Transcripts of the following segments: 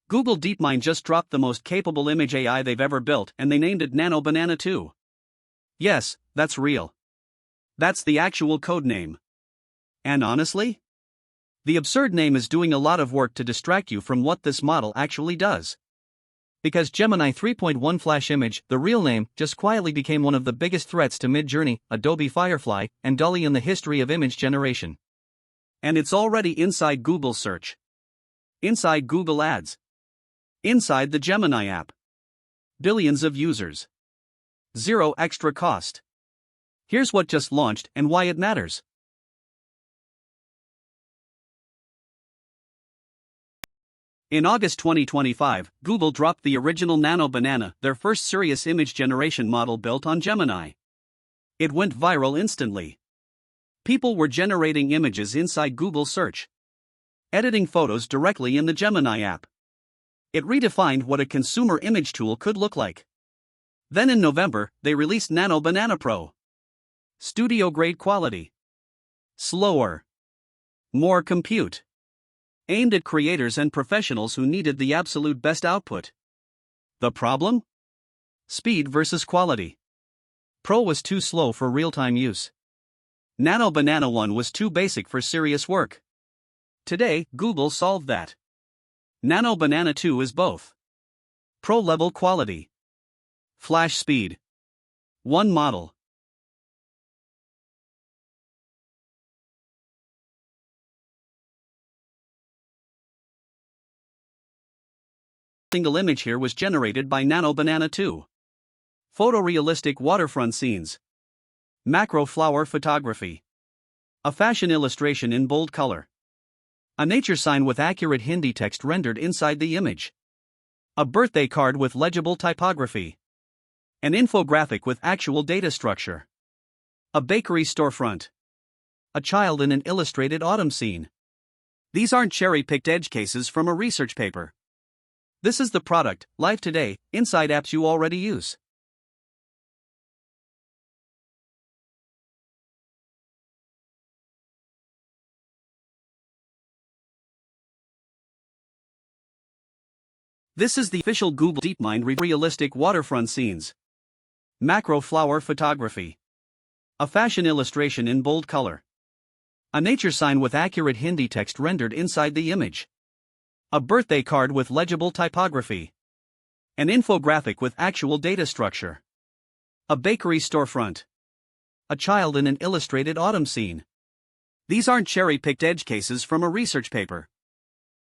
Google DeepMind just dropped the most capable image AI they've ever built, and they named it Nano Banana 2. Yes, that's real. That's the actual code name. And honestly, the absurd name is doing a lot of work to distract you from what this model actually does. Because Gemini 3.1 Flash Image, the real name, just quietly became one of the biggest threats to Midjourney, Adobe Firefly, and dall-e in the history of image generation. And it's already inside Google Search, inside Google Ads, inside the Gemini app. Billions of users. Zero extra cost. Here's what just launched and why it matters. In August 2025, Google dropped the original Nano Banana, their first serious image generation model built on Gemini. It went viral instantly. People were generating images inside Google Search, editing photos directly in the Gemini app. It redefined what a consumer image tool could look like. Then in November, they released Nano Banana Pro. Studio-grade quality. Slower. More compute. Aimed at creators and professionals who needed the absolute best output. The problem? Speed versus quality. Pro was too slow for real-time use. Nano Banana 1 was too basic for serious work. Today, Google solved that. Nano Banana 2 is both. Pro-level quality. Flash speed. One model. Single image here was generated by Nano Banana 2. Photorealistic waterfront scenes. Macro flower photography. A fashion illustration in bold color. A nature sign with accurate Hindi text rendered inside the image. A birthday card with legible typography. An infographic with actual data structure. A bakery storefront. A child in an illustrated autumn scene. These aren't cherry-picked edge cases from a research paper. This is the product, live today, inside apps you already use. This is the official Google DeepMind realistic waterfront scenes. Macro flower photography. A fashion illustration in bold color. A nature sign with accurate Hindi text rendered inside the image. A birthday card with legible typography. An infographic with actual data structure. A bakery storefront. A child in an illustrated autumn scene. These aren't cherry-picked edge cases from a research paper.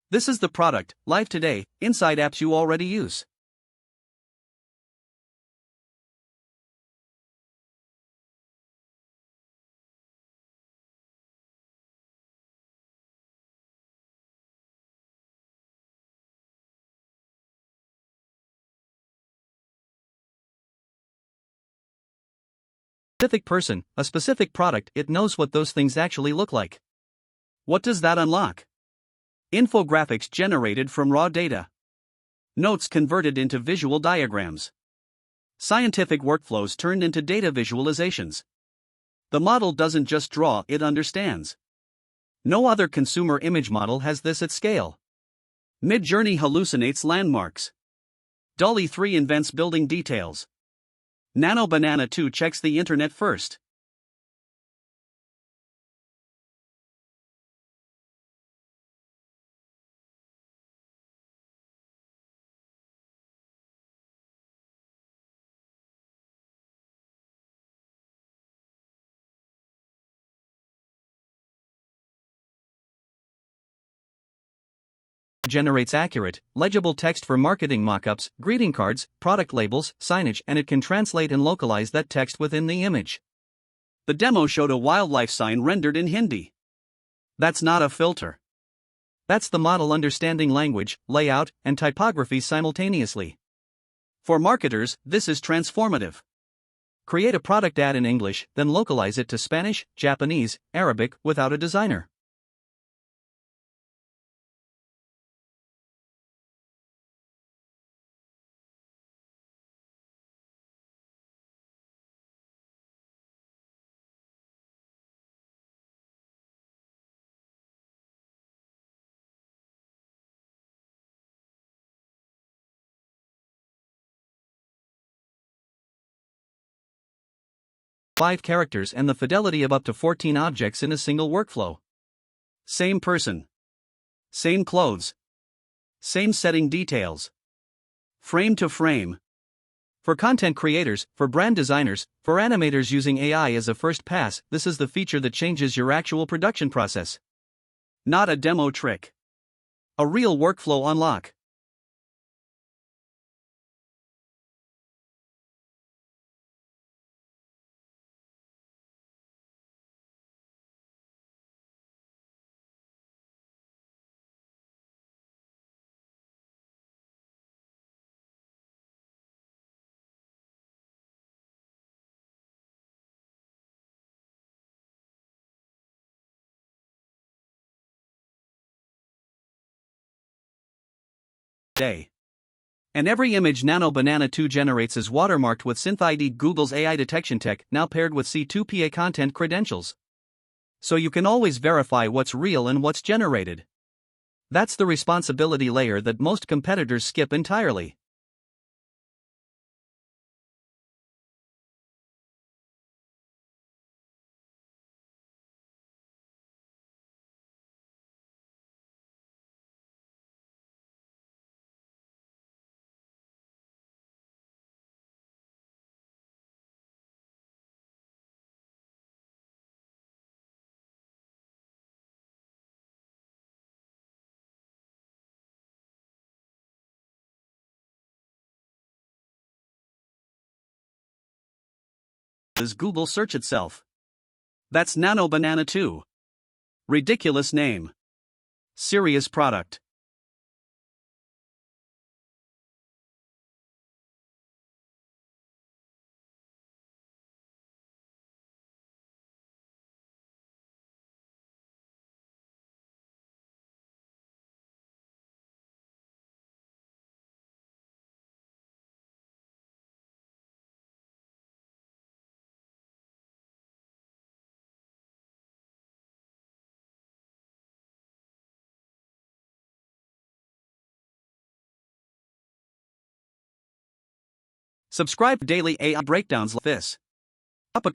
This is the product, live today, inside apps you already use. Specific person, a specific product, it knows what those things actually look like. What does that unlock? Infographics generated from raw data. Notes converted into visual diagrams. Scientific workflows turned into data visualizations. The model doesn't just draw, it understands. No other consumer image model has this at scale. Midjourney hallucinates landmarks. dall-e 3 invents building details. Nano Banana 2 checks the internet first. Generates accurate, legible text for marketing mockups, greeting cards, product labels, signage, and it can translate and localize that text within the image. The demo showed a wildlife sign rendered in Hindi. That's not a filter. That's the model understanding language, layout, and typography simultaneously. For marketers, this is transformative. Create a product ad in English, then localize it to Spanish, Japanese, Arabic without a designer. 5 characters and the fidelity of up to 14 objects in a single workflow. Same person. Same clothes. Same setting details. Frame to frame. For content creators, for brand designers, for animators using AI as a first pass, this is the feature that changes your actual production process. Not a demo trick. A real workflow unlock. Day. And every image Nano Banana 2 generates is watermarked with SynthID, Google's AI detection tech, now paired with C2PA content credentials. So you can always verify what's real and what's generated. That's the responsibility layer that most competitors skip entirely. Is Google search itself. That's Nano Banana 2. Ridiculous name. Serious product. Subscribe for daily AI breakdowns like this. Up a